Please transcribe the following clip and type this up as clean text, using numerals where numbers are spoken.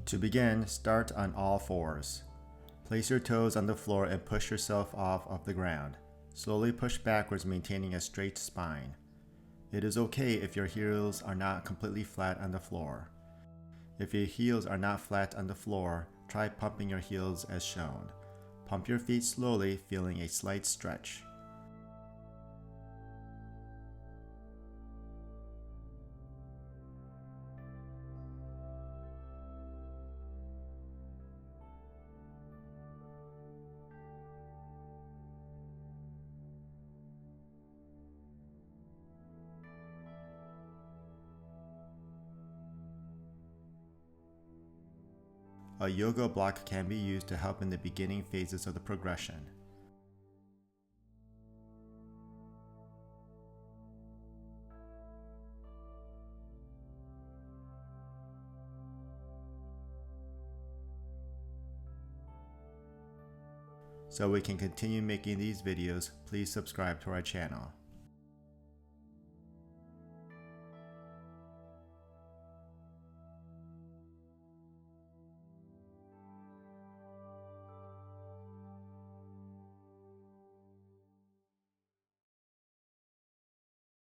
To begin, start on all fours. Place your toes on the floor and push yourself off of the ground. Slowly push backwards, maintaining a straight spine. It is okay if your heels are not completely flat on the floor. If your heels are not flat on the floor, try pumping your heels as shown. Pump your feet slowly, feeling a slight stretch. A yoga block can be used to help in the beginning phases of the progression. So we can continue making these videos, please subscribe to our channel.